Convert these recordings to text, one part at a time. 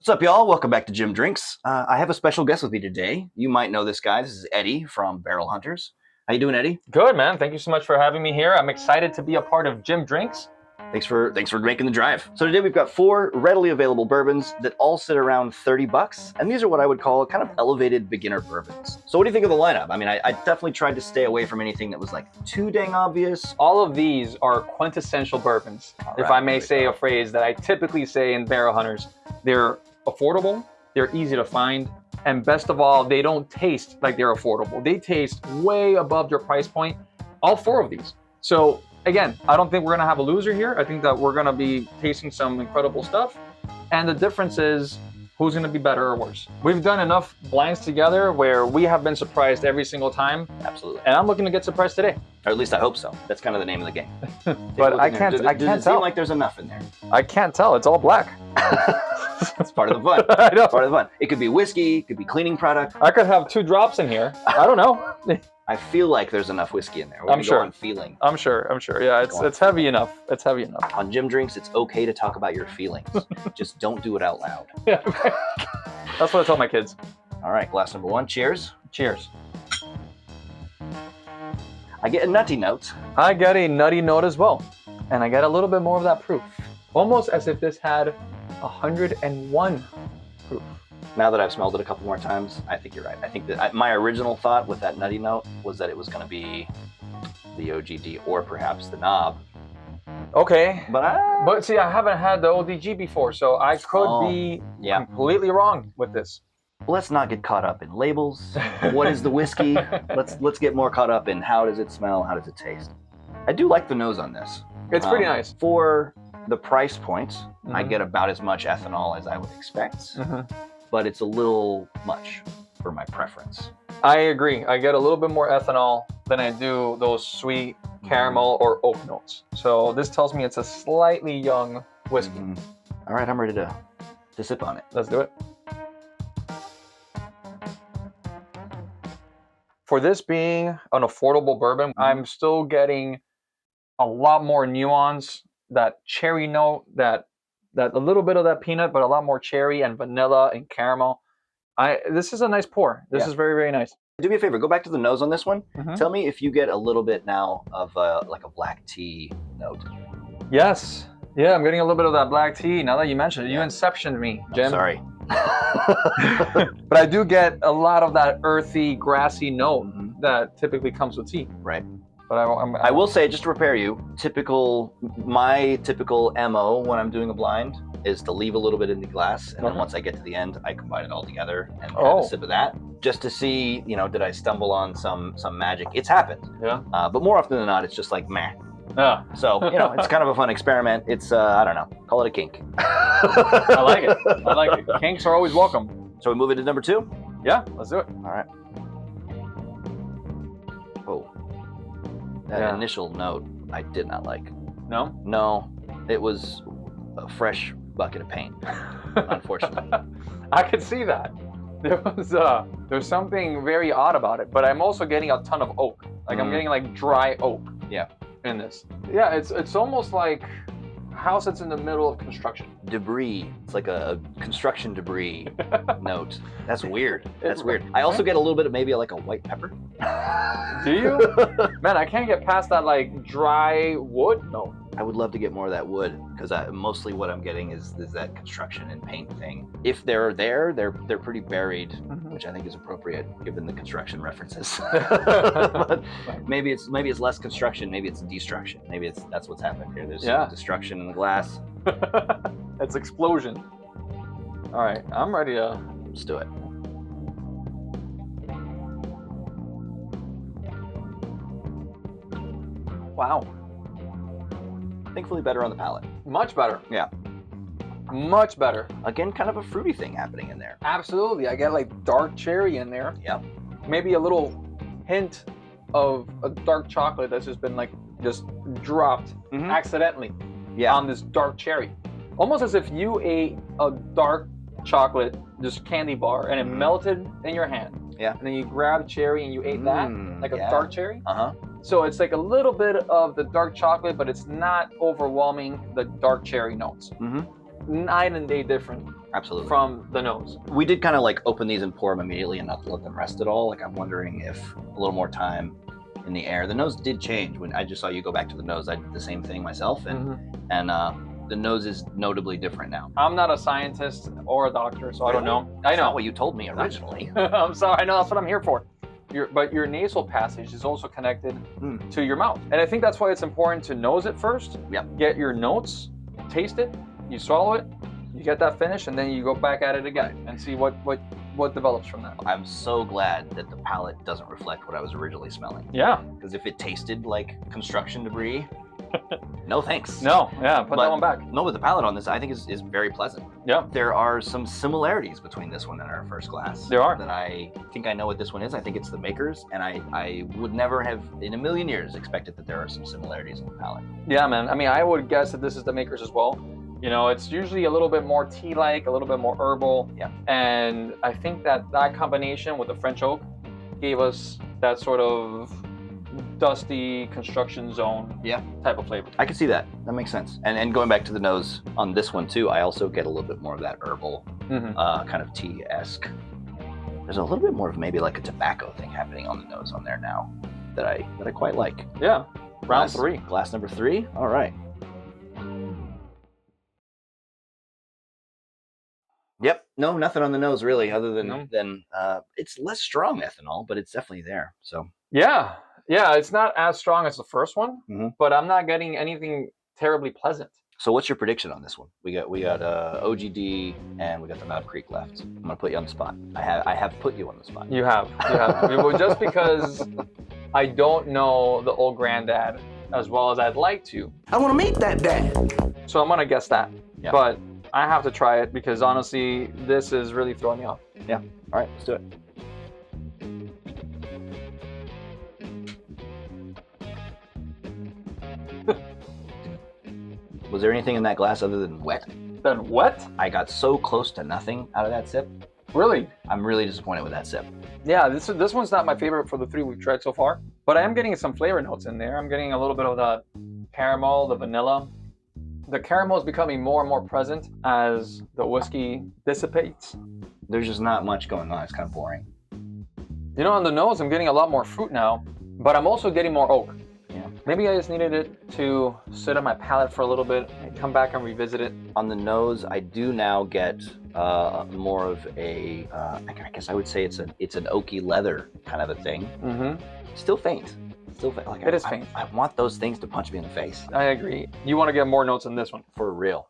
What's up, y'all? Welcome back to Jim Drinks. I have a special guest with me today. You might know this guy. This is Eddie from Barrel Hunters. How you doing, Eddie? Good, man. Thank you so much for having me here. I'm excited to be a part of Jim Drinks. Thanks for making the drive. So today we've got 4 readily available bourbons that all sit around $30, and these are what I would call kind of elevated beginner bourbons. So what do you think of the lineup? I mean, I definitely tried to stay away from anything that was like too dang obvious. All of these are quintessential bourbons, if I may say a phrase that I typically say in Barrel Hunters. They're affordable, they're easy to find, and best of all, they don't taste like they're affordable. They taste way above your price point, all 4 of these. So again, I don't think we're gonna have a loser here. I think that we're gonna be tasting some incredible stuff. And the difference is who's gonna be better or worse. We've done enough blinds together where we have been surprised every single time. Absolutely. And I'm looking to get surprised today. Or at least I hope so. That's kind of the name of the game. But I can't Does it tell. seem like there's enough in there? I can't tell. It's all black. That's part of the fun. I know. Part of the fun. It could be whiskey, it could be cleaning product. I could have 2 drops in here. I don't know. I feel like there's enough whiskey in there. We're I'm gonna sure. go on feeling. I'm sure. Yeah, it's heavy enough. It's heavy enough. On Jim Drinks, it's okay to talk about your feelings. Just don't do it out loud. Yeah. That's what I tell my kids. All right, glass number 1. Cheers. Cheers. I get a nutty note. I get a nutty note as well. And I get a little bit more of that proof. Almost as if this had 101 proof. Now that I've smelled it a couple more times, I think you're right. I think that my original thought with that nutty note was that it was going to be the OGD or perhaps the knob. Okay. But See, I haven't had the ODG before, so I could be completely wrong with this. Let's not get caught up in labels. What is the whiskey? Let's get more caught up in how does it smell, how does it taste. I do like the nose on this. It's pretty nice. For the price point, I get about as much ethanol as I would expect, but it's a little much for my preference. I agree. I get a little bit more ethanol than I do those sweet caramel or oak notes. So this tells me it's a slightly young whiskey. All right, I'm ready to sip on it. Let's do it. For this being an affordable bourbon, I'm still getting a lot more nuance, that cherry note, that a little bit of that peanut, but a lot more cherry and vanilla and caramel. This is a nice pour. This is very, very nice. Do me a favor, go back to the nose on this one. Tell me if you get a little bit now of like a black tea note. Yes. Yeah, I'm getting a little bit of that black tea. Now that you mentioned it, you inceptioned me, Jim. I'm sorry. But I do get a lot of that earthy, grassy note that typically comes with tea. Right. But I will say, just to prepare you, my typical MO when I'm doing a blind is to leave a little bit in the glass, and then once I get to the end, I combine it all together and have a sip of that, just to see, did I stumble on some magic? It's happened. Yeah. But more often than not, it's just like meh. Yeah. So, it's kind of a fun experiment. It's, I don't know, call it a kink. I like it. I like it. Kinks are always welcome. So we move into number 2? Yeah, let's do it. All right. Oh. That initial note, I did not like. No? No. It was a fresh bucket of paint, unfortunately. I could see that. There's something very odd about it, but I'm also getting a ton of oak. Like I'm getting like dry oak. Yeah. In this. Yeah, it's almost like a house that's in the middle of construction. Debris. It's like a construction debris note. That's weird. That's weird. I also get a little bit of maybe like a white pepper. Do you? Man, I can't get past that like dry wood note. I would love to get more of that wood, because mostly what I'm getting is that construction and paint thing. If they're there, they're pretty buried, which I think is appropriate given the construction references. But maybe it's less construction, maybe it's destruction. Maybe that's what's happened here. There's destruction in the glass. That's explosion. All right, I'm ready to. Let's do it. Wow. Thankfully better on the palate. Much better. Yeah. Much better. Again, kind of a fruity thing happening in there. Absolutely. I get like dark cherry in there. Yep. Maybe a little hint of a dark chocolate that's just been just dropped accidentally on this dark cherry. Almost as if you ate a dark chocolate, just candy bar, and it melted in your hand. Yeah. And then you grabbed cherry and you ate that, like a dark cherry. Uh-huh. So it's like a little bit of the dark chocolate, but it's not overwhelming the dark cherry notes. Night and day different. Absolutely. from the nose. We did kind of like open these and pour them immediately and not let them rest at all. Like I'm wondering if a little more time in the air. The nose did change when I just saw you go back to the nose. I did the same thing myself, and the nose is notably different now. I'm not a scientist or a doctor, so I don't know. I know. That's not what you told me originally. I'm sorry. I know that's what I'm here for. But your nasal passage is also connected to your mouth, and I think that's why it's important to nose it first. Yeah. Get your notes, taste it, you swallow it, you get that finish, and then you go back at it again and see what develops from that. I'm so glad that the palate doesn't reflect what I was originally smelling. Yeah. Because if it tasted like construction debris, no thanks. No, yeah, put that one back. No, but the palate on this I think is very pleasant. Yeah. There are some similarities between this one and our first glass. There are. That I think I know what this one is. I think it's the makers, and I would never have in a million years expected that there are some similarities in the palate. Yeah, man. I mean, I would guess that this is the makers as well. You know, it's usually a little bit more tea-like, a little bit more herbal. Yeah. And I think that combination with the French oak gave us that sort of dusty construction zone type of flavor. I can see that. That makes sense. And going back to the nose on this one too, I also get a little bit more of that herbal kind of tea-esque. There's a little bit more of maybe like a tobacco thing happening on the nose on there now that I quite like. Yeah. Round 3. Glass number 3. All right. Yep. No, nothing on the nose really, other than it's less strong ethanol, but it's definitely there. So yeah, it's not as strong as the first one, but I'm not getting anything terribly pleasant. So what's your prediction on this one? We got OGD and we got the Knob Creek left. I'm gonna put you on the spot. I have put you on the spot. You have. Well, just because I don't know the old granddad as well as I'd like to. I want to meet that dad. So I'm gonna guess that. Yeah. But I have to try it because honestly, this is really throwing me off. Yeah. All right, let's do it. Was there anything in that glass other than wet? Then what? I got so close to nothing out of that sip. Really? I'm really disappointed with that sip. Yeah, this one's not my favorite for the 3 we've tried so far, but I am getting some flavor notes in there. I'm getting a little bit of the caramel, the vanilla. The caramel is becoming more and more present as the whiskey dissipates. There's just not much going on. It's kind of boring. You know, on the nose, I'm getting a lot more fruit now, but I'm also getting more oak. Yeah. Maybe I just needed it to sit on my palate for a little bit and come back and revisit it. On the nose, I do now get more of a, I guess I would say it's an oaky leather kind of a thing. Still faint. Like it is faint. I want those things to punch me in the face. I agree. You want to get more notes on this one. For real.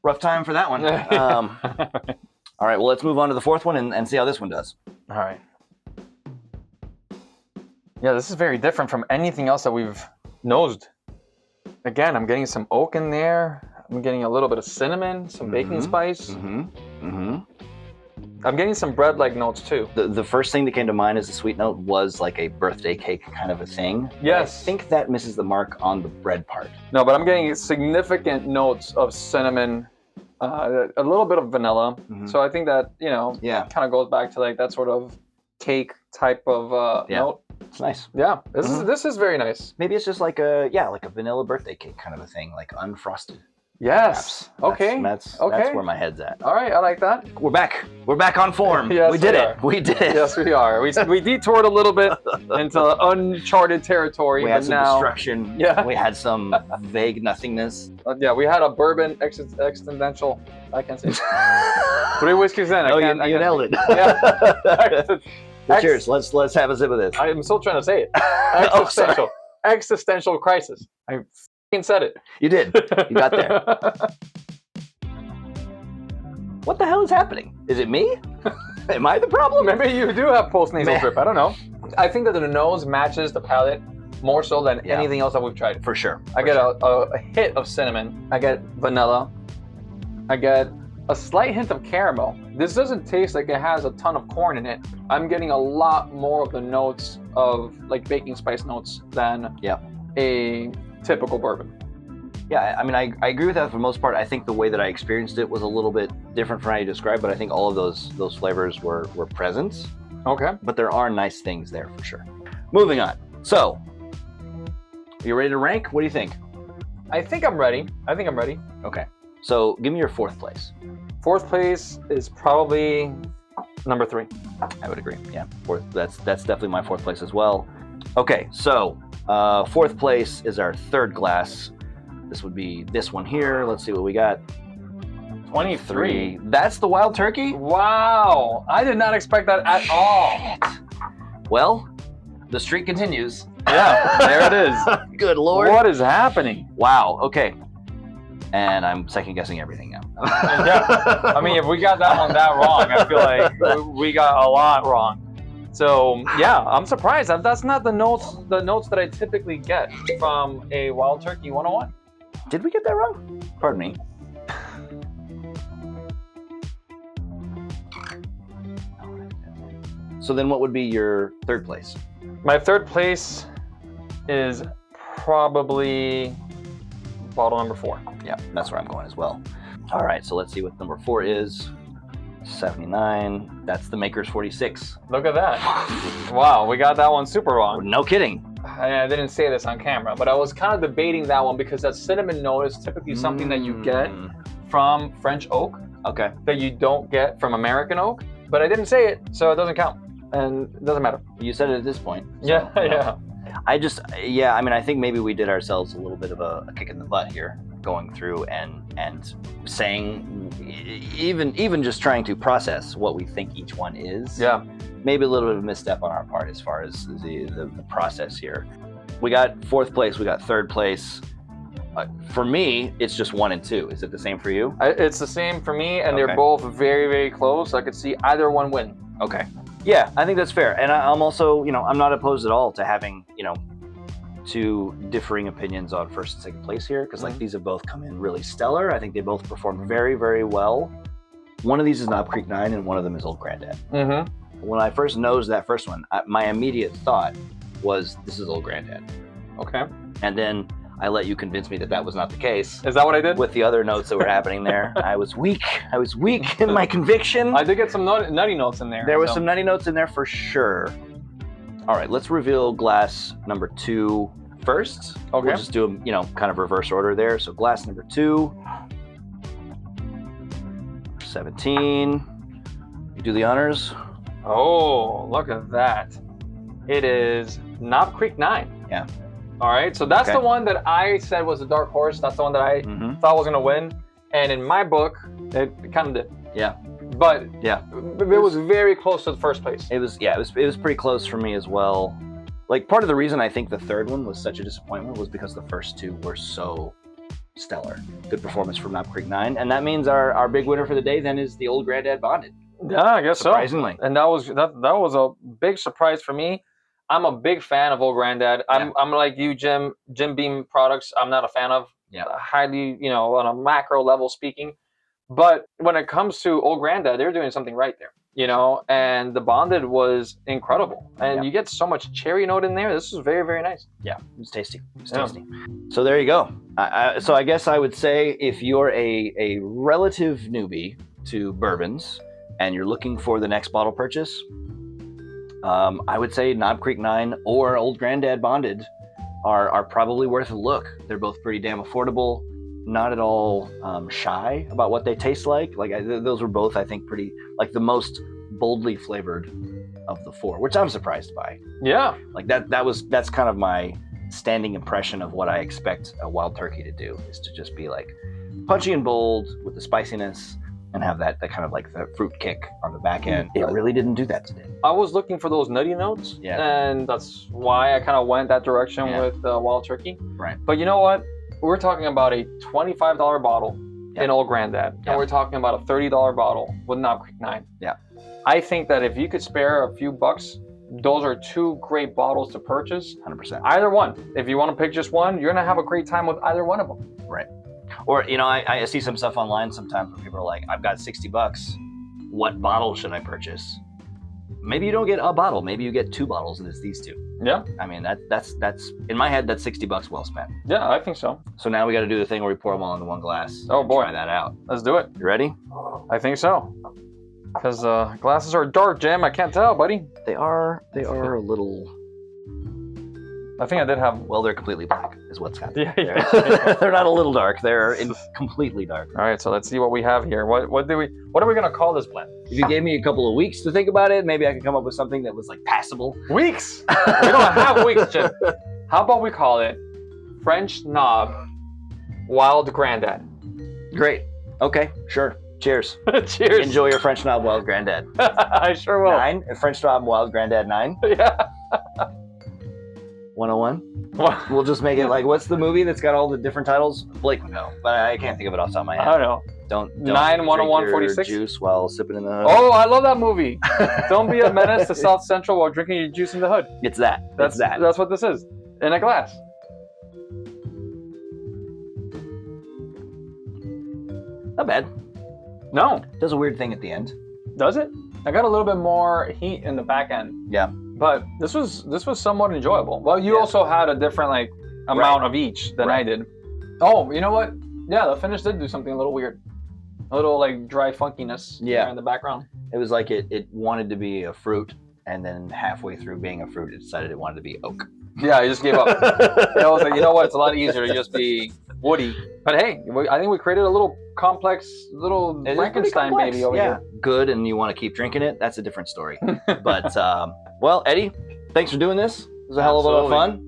Rough time for that one. All right, well, let's move on to the 4th one and see how this one does. All right. Yeah, this is very different from anything else that we've nosed. Again, I'm getting some oak in there. I'm getting a little bit of cinnamon, some baking spice. I'm getting some bread-like notes too. The first thing that came to mind as a sweet note was like a birthday cake kind of a thing. Yes. I think that misses the mark on the bread part. No, but I'm getting significant notes of cinnamon, a little bit of vanilla. So I think that, you know, kind of goes back to like that sort of cake type of note. It's nice. Yeah, this is very nice. Maybe it's just like a vanilla birthday cake kind of a thing, like unfrosted. Yes. Okay. That's where my head's at. All right, I like that. We're back. We're back on form. Yes, we did it. We did it. Yes, we are. We detoured a little bit into uncharted territory. We had some now, destruction. Yeah. We had some vague nothingness. Yeah, we had a bourbon existential. I can't say it. 3 whiskeys in. You nailed it. Yeah. Well, cheers. Let's have a sip of this. I'm still trying to say it. Existential. Existential crisis. I f***ing said it. You did. You got there. What the hell is happening? Is it me? Am I the problem? Maybe you do have post-nasal drip. I don't know. I think that the nose matches the palate more so than anything else that we've tried. For sure. I get a hit of cinnamon. I get vanilla. I get a slight hint of caramel. This doesn't taste like it has a ton of corn in it. I'm getting a lot more of the notes of like baking spice notes than a typical bourbon. Yeah, I mean, I agree with that for the most part. I think the way that I experienced it was a little bit different from how you described, but I think all of those flavors were present. Okay. But there are nice things there for sure. Moving on. So, you ready to rank? What do you think? I think I'm ready. Okay. So, give me your 4th place. Fourth place is probably number 3. I would agree. Yeah, fourth. That's definitely my fourth place as well. Okay, so fourth place is our third glass. This would be this one here. Let's see what we got. 23. That's the Wild Turkey? Wow, I did not expect that at all. Well, the streak continues. Yeah, there it is. Good Lord. What is happening? Wow, okay. And I'm second guessing everything now. Yeah, I mean, if we got that one that wrong, I feel like we got a lot wrong. So yeah, I'm surprised. That's not the notes that I typically get from a Wild Turkey 101. Did we get that wrong? Pardon me. So then what would be your third place? My third place is probably bottle number 4. Yeah, that's where I'm going as well. All right, so let's see what number 4 is. 79. That's the Maker's 46. Look at that. Wow, we got that one super wrong. No kidding. I didn't say this on camera, but I was kind of debating that one because that cinnamon note is typically something that you get from French oak. Okay. That you don't get from American oak. But I didn't say it, so it doesn't count. And it doesn't matter. You said it at this point. So, yeah, yeah. I mean, I think maybe we did ourselves a little bit of a kick in the butt here, going through and saying, even just trying to process what we think each one is. Yeah. Maybe a little bit of a misstep on our part as far as the process here. We got fourth place, we got third place. For me, it's just 1 and 2. Is it the same for you? It's the same for me, and Okay. they're both very, very close. I could see either one win. Okay. Yeah, I think that's fair. And I'm also, I'm not opposed at all to having, 2 differing opinions on first and second place here, because like these have both come in really stellar. I think they both performed very, very well. One of these is Knob Creek 9, and one of them is Old Granddad. Mm-hmm. When I first nosed that first one, my immediate thought was, this is Old Granddad. Okay. And then I let you convince me that that was not the case. Is that what I did? With the other notes that were happening there. I was weak in my conviction. I did get some nutty notes in there. There were some nutty notes in there for sure. All right, let's reveal glass number 2 first. Okay. We'll just do them, kind of reverse order there. So glass number 2, 17. You do the honors. Oh, look at that. It is Knob Creek 9. Yeah. All right, so that's Okay. the one that I said was a dark horse. That's the one that I thought was gonna win. And in my book, it kind of did. Yeah. But Yeah. it was very close to the first place. It was pretty close for me as well. Like, part of the reason I think the third one was such a disappointment was because the first 2 were so stellar. Good performance from Knob Creek 9. And that means our big winner for the day then is the Old Granddad Bonded. Yeah, I guess Surprisingly. so. And that was a big surprise for me. I'm a big fan of Old Granddad. I'm like you, Jim. Jim Beam products, I'm not a fan of. Yeah. Highly, on a macro level speaking. But when it comes to Old Granddad, they're doing something right there. And the Bonded was incredible. And you get so much cherry note in there. This was very, very nice. Yeah, it's tasty. It's tasty. So there you go. So I guess I would say if you're a relative newbie to bourbons and you're looking for the next bottle purchase, I would say Knob Creek 9 or Old Granddad Bonded are probably worth a look. They're both pretty damn affordable, not at all shy about what they taste like. Like those were both, I think, pretty, like the most boldly flavored of the 4, which I'm surprised by. Yeah. Like that's kind of my standing impression of what I expect a Wild Turkey to do, is to just be like punchy and bold with the spiciness and have that kind of like the fruit kick on the back end. It really didn't do that today. I was looking for those nutty notes, and that's why I kind of went that direction with Wild Turkey. Right. But you know what? We're talking about a $25 bottle in Old Granddad, and we're talking about a $30 bottle with Knob Creek 9. Yeah. I think that if you could spare a few bucks, those are 2 great bottles to purchase. 100%. Either one. If you want to pick just one, you're going to have a great time with either one of them. Right. Or, I see some stuff online sometimes where people are like, I've got $60. What bottle should I purchase? Maybe you don't get a bottle. Maybe you get 2 bottles and it's these 2. Yeah. I mean, that's in my head, that's $60 well spent. Yeah, I think so. So now we got to do the thing where we pour them all into one glass. Oh, boy. Try that out. Let's do it. You ready? I think so. Because glasses are dark, Jim. I can't tell, buddy. They are a little I think I did have. Well, they're completely black, is what's happening. Yeah. They're not a little dark. They're completely dark. All right, so let's see what we have here. What are we gonna call this blend? If you gave me a couple of weeks to think about it, maybe I could come up with something that was like passable. Weeks. We don't have weeks, Jim. How about we call it French Knob Wild Grandad? Great. Okay, sure. Cheers. Cheers. Enjoy your French Knob Wild Grandad. I sure will. 9. French Knob Wild Grandad 9. Yeah. 101. We'll just make it like, what's the movie that's got all the different titles? Blake would know, but I can't think of it off the top of my I head. don't know. Don't 9, 101, drink 46? your juice while sipping in the hood. Oh, I love that movie. Don't be a menace to South Central while drinking your juice in the hood. It's that. That's that. That's what this is. In a glass. Not bad. No. Does a weird thing at the end. Does it? I got a little bit more heat in the back end. Yeah. But this was somewhat enjoyable. Well, you also had a different like amount of each than I did. Oh, you know what? Yeah, the finish did do something a little weird. A little like dry funkiness there in the background. It was like it wanted to be a fruit, and then halfway through being a fruit, it decided it wanted to be oak. Yeah, I just gave up. I was like, you know what? It's a lot easier to just be woody. But hey, I think we created a little complex, little Frankenstein baby over here. Good, and you want to keep drinking it? That's a different story. But well, Eddie, thanks for doing this. It was a hell of a lot of fun.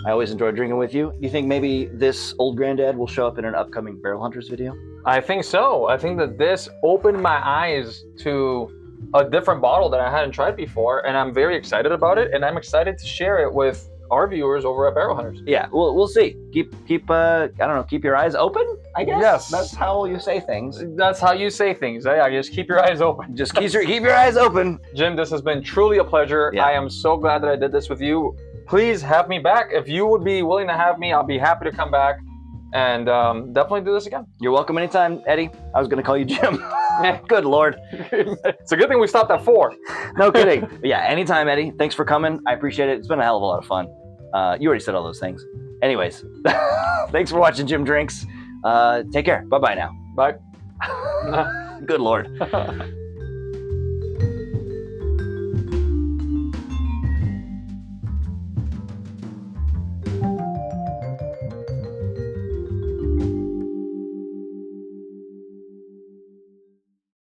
I always enjoy drinking with you. Do you think maybe this old granddad will show up in an upcoming Barrel Hunters video? I think so. I think that this opened my eyes to a different bottle that I hadn't tried before, and I'm very excited about it, and I'm excited to share it with our viewers over at Barrel Hunters. Yeah, we'll see. Keep I don't know, keep your eyes open, I guess. Yes. That's how you say things. That's how you say things. Yeah, just keep your eyes open. Just keep your eyes open. Jim, this has been truly a pleasure. Yeah. I am so glad that I did this with you. Please have me back. If you would be willing to have me, I'll be happy to come back and definitely do this again. You're welcome anytime, Eddie. I was going to call you Jim. Good Lord. It's a good thing we stopped at 4. No kidding. But yeah, anytime, Eddie. Thanks for coming. I appreciate it. It's been a hell of a lot of fun. You already said all those things. Anyways, thanks for watching Jim Drinks. Take care. Bye-bye now. Bye. Good Lord.